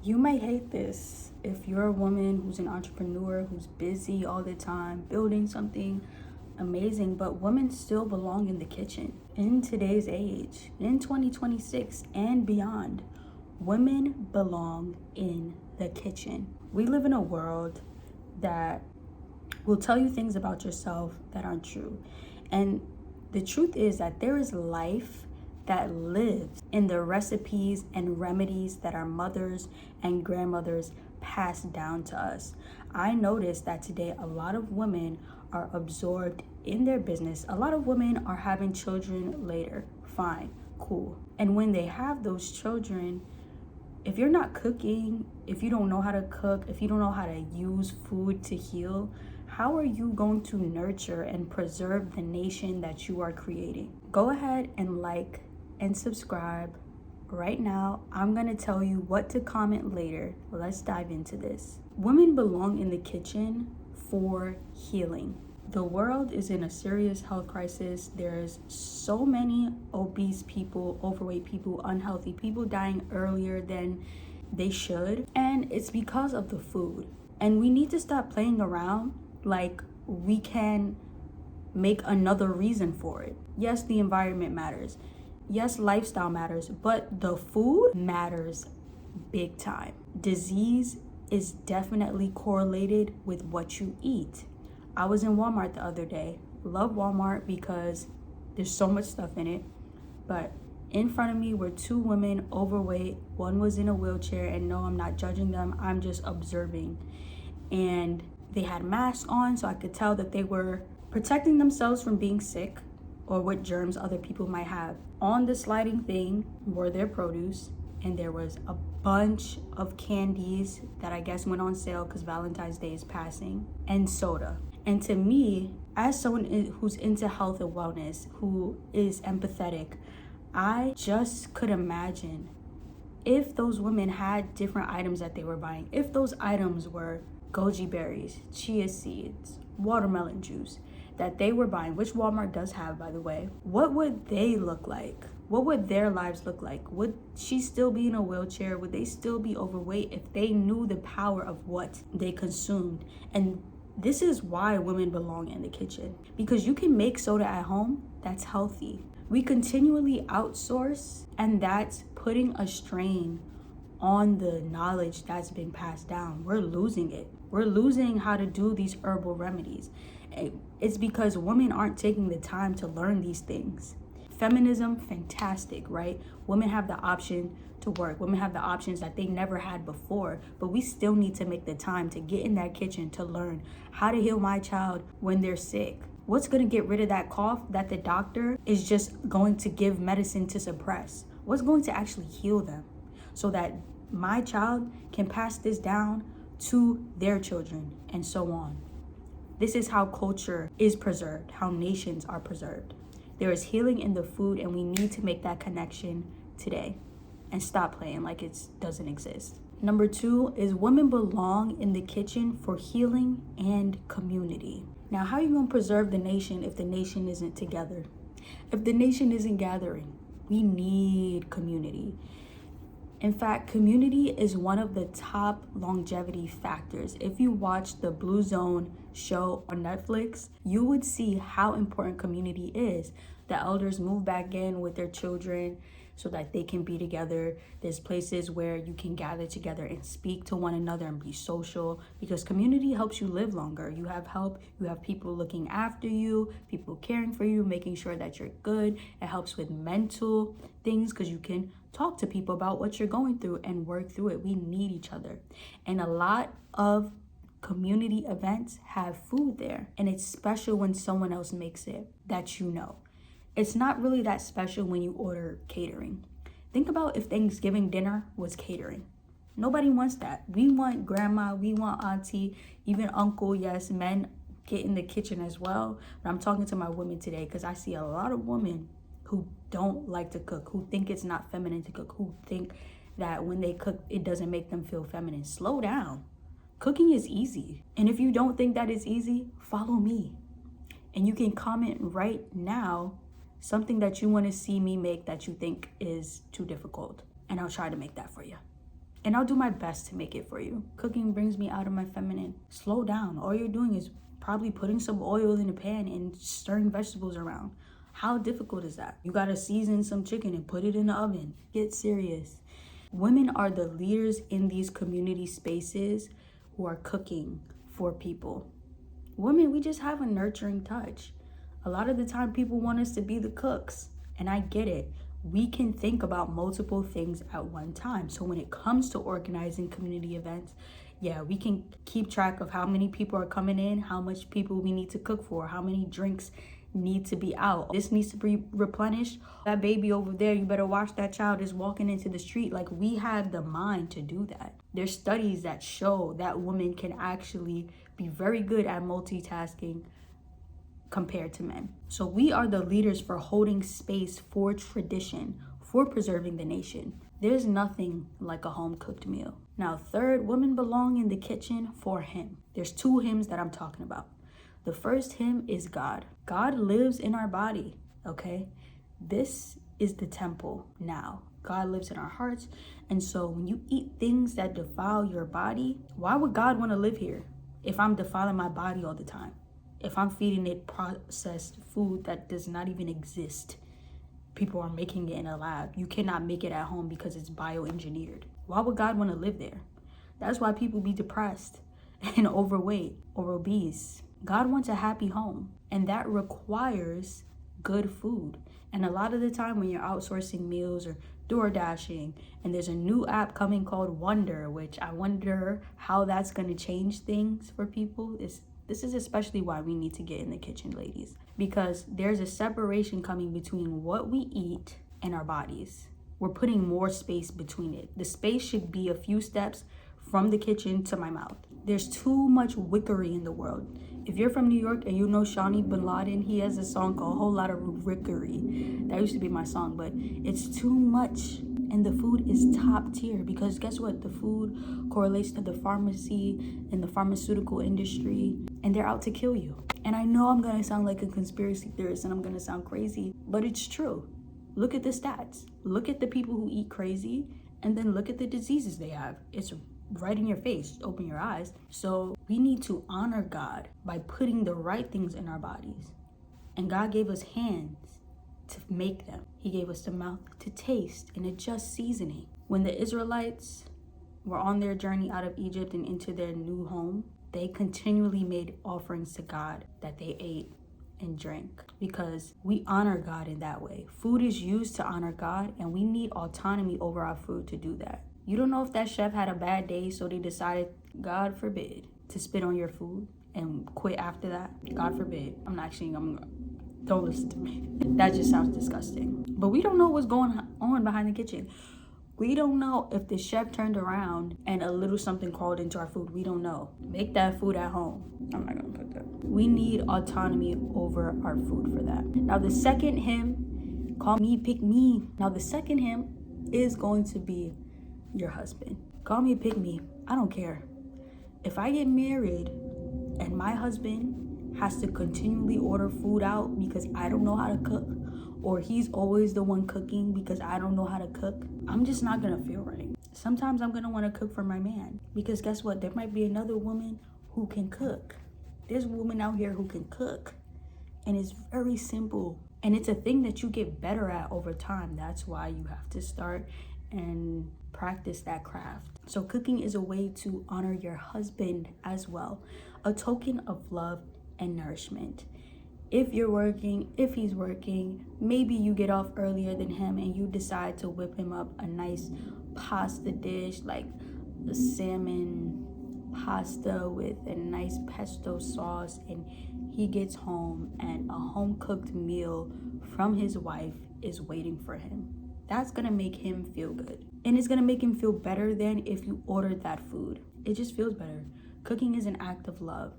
You might hate this if you're a woman who's an entrepreneur, who's busy all the time, building something amazing, but women still belong in the kitchen. In today's age, in 2026 and beyond, women belong in the kitchen. We live in a world that will tell you things about yourself that aren't true. And the truth is that there is life that lives in the recipes and remedies that our mothers and grandmothers passed down to us. I noticed that today a lot of women are absorbed in their business. A lot of women are having children later. Fine, cool. And when they have those children, if you're not cooking, if you don't know how to cook, if you don't know how to use food to heal, how are you going to nurture and preserve the nation that you are creating? Go ahead and like and subscribe right now. I'm gonna tell you what to comment later. Let's dive into this. Women belong in the kitchen for healing. The world is in a serious health crisis. There's so many obese people, overweight people, unhealthy people dying earlier than they should. And it's because of the food. And we need to stop playing around like we can make another reason for it. Yes, the environment matters. Yes, lifestyle matters, but the food matters big time. Disease is definitely correlated with what you eat. I was in Walmart the other day. Love Walmart because there's so much stuff in it. But in front of me were two women overweight. One was in a wheelchair, and no, I'm not judging them. I'm just observing. And they had masks on, so I could tell that they were protecting themselves from being sick or what germs other people might have. On the sliding thing were their produce, and there was a bunch of candies that I guess went on sale because Valentine's Day is passing, and soda. And to me, as someone who's into health and wellness, who is empathetic, I just could imagine if those women had different items that they were buying, if those items were goji berries, chia seeds, watermelon juice that they were buying, which Walmart does have, by the way, what would they look like? What would their lives look like? Would she still be in a wheelchair? Would they still be overweight if they knew the power of what they consumed? And this is why women belong in the kitchen, because you can make soda at home that's healthy. We continually outsource, and that's putting a strain on the knowledge that's been passed down. We're losing it. We're losing how to do these herbal remedies. It's because women aren't taking the time to learn these things. Feminism, fantastic, right? Women have the option to work. Women have the options that they never had before, but we still need to make the time to get in that kitchen to learn how to heal my child when they're sick. What's going to get rid of that cough that the doctor is just going to give medicine to suppress? What's going to actually heal them so that my child can pass this down to their children and so on? This is how culture is preserved, how nations are preserved. There is healing in the food, and we need to make that connection today and stop playing like it doesn't exist. Number 2 is women belong in the kitchen for healing and community. Now, how are you going to preserve the nation if the nation isn't together? If the nation isn't gathering? We need community. In fact, community is one of the top longevity factors. If you watch the Blue Zone show on Netflix, you would see how important community is. The elders move back in with their children so that they can be together. There's places where you can gather together and speak to one another and be social, because community helps you live longer. You have help, you have people looking after you, people caring for you, making sure that you're good. It helps with mental things because you can talk to people about what you're going through and work through it. We need each other. And a lot of community events have food there, and it's special when someone else makes it that you know. It's not really that special when you order catering. Think about if Thanksgiving dinner was catering. Nobody wants that. We want grandma, we want auntie, even uncle. Yes, men get in the kitchen as well. But I'm talking to my women today because I see a lot of women who don't like to cook, who think it's not feminine to cook, who think that when they cook, it doesn't make them feel feminine. Slow down. Cooking is easy. And if you don't think that it's easy, follow me. And you can comment right now something that you want to see me make that you think is too difficult. And I'll try to make that for you. And I'll do my best to make it for you. Cooking brings me out of my feminine. Slow down. All you're doing is probably putting some oil in a pan and stirring vegetables around. How difficult is that? You gotta season some chicken and put it in the oven. Get serious. Women are the leaders in these community spaces who are cooking for people. Women, we just have a nurturing touch. A lot of the time people want us to be the cooks, and I get it. We can think about multiple things at one time. So when it comes to organizing community events, yeah, we can keep track of how many people are coming in, how much people we need to cook for, how many drinks need to be out. This needs to be replenished. That baby over there, you better watch that child is walking into the street. Like, we have the mind to do that. There's studies that show that women can actually be very good at multitasking compared to men. So we are the leaders for holding space for tradition, for preserving the nation. There's nothing like a home cooked meal. Now, third, women belong in the kitchen for him. There's 2 hymns that I'm talking about. The first hymn is God. God lives in our body, okay? This is the temple now. God lives in our hearts. And so when you eat things that defile your body, why would God want to live here if I'm defiling my body all the time? If I'm feeding it processed food that does not even exist, people are making it in a lab. You cannot make it at home because it's bioengineered. Why would God want to live there? That's why people be depressed and overweight or obese. God wants a happy home, and that requires good food. And a lot of the time when you're outsourcing meals or door dashing, and there's a new app coming called Wonder, which I wonder how that's going to change things for people. This is especially why we need to get in the kitchen, ladies, because there's a separation coming between what we eat and our bodies. We're putting more space between it. The space should be a few steps from the kitchen to my mouth. There's too much wickery in the world. If you're from New York and you know Shawnee Bin Laden, he has a song called A Whole Lot of Wickery. That used to be my song, but it's too much. And the food is top tier because guess what? The food correlates to the pharmacy and the pharmaceutical industry, and they're out to kill you. And I know I'm gonna sound like a conspiracy theorist and I'm gonna sound crazy, but it's true. Look at the stats. Look at the people who eat crazy, and then look at the diseases they have. It's right in your face. Open your eyes. So we need to honor God by putting the right things in our bodies. And God gave us hands to make them. He gave us the mouth to taste and adjust seasoning. When the Israelites were on their journey out of Egypt and into their new home, they continually made offerings to God that they ate and drank because we honor God in that way. Food is used to honor God, and we need autonomy over our food to do that. You don't know if that chef had a bad day, so they decided, God forbid, to spit on your food and quit after that. God forbid. Don't listen to me. That just sounds disgusting. But we don't know what's going on behind the kitchen. We don't know if the chef turned around and a little something crawled into our food. We don't know. Make that food at home. I'm not gonna put that. We need autonomy over our food for that. Now the second hymn, Call Me, Pick Me. Now the second hymn is going to be your husband. Call me, pick me. I don't care. If I get married and my husband has to continually order food out because I don't know how to cook, or he's always the one cooking because I don't know how to cook, I'm just not gonna feel right. Sometimes I'm gonna want to cook for my man because guess what? There might be another woman who can cook. There's a woman out here who can cook, and it's very simple, and it's a thing that you get better at over time. That's why you have to start and practice that craft. So cooking is a way to honor your husband as well, a token of love and nourishment. If you're working, if he's working, maybe you get off earlier than him and you decide to whip him up a nice pasta dish like a salmon pasta with a nice pesto sauce, and he gets home and a home-cooked meal from his wife is waiting for him. That's gonna make him feel good. And it's gonna make him feel better than if you ordered that food. It just feels better. Cooking is an act of love.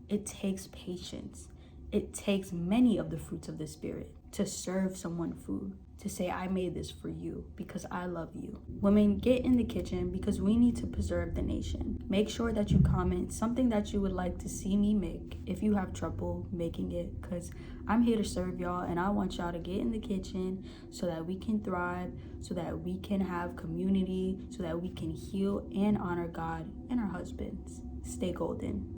It takes patience. It takes many of the fruits of the spirit to serve someone food. to say, I made this for you because I love you. Women, get in the kitchen because we need to preserve the nation. Make sure that you comment something that you would like to see me make if you have trouble making it, because I'm here to serve y'all, and I want y'all to get in the kitchen so that we can thrive, so that we can have community, so that we can heal and honor God and our husbands. Stay golden.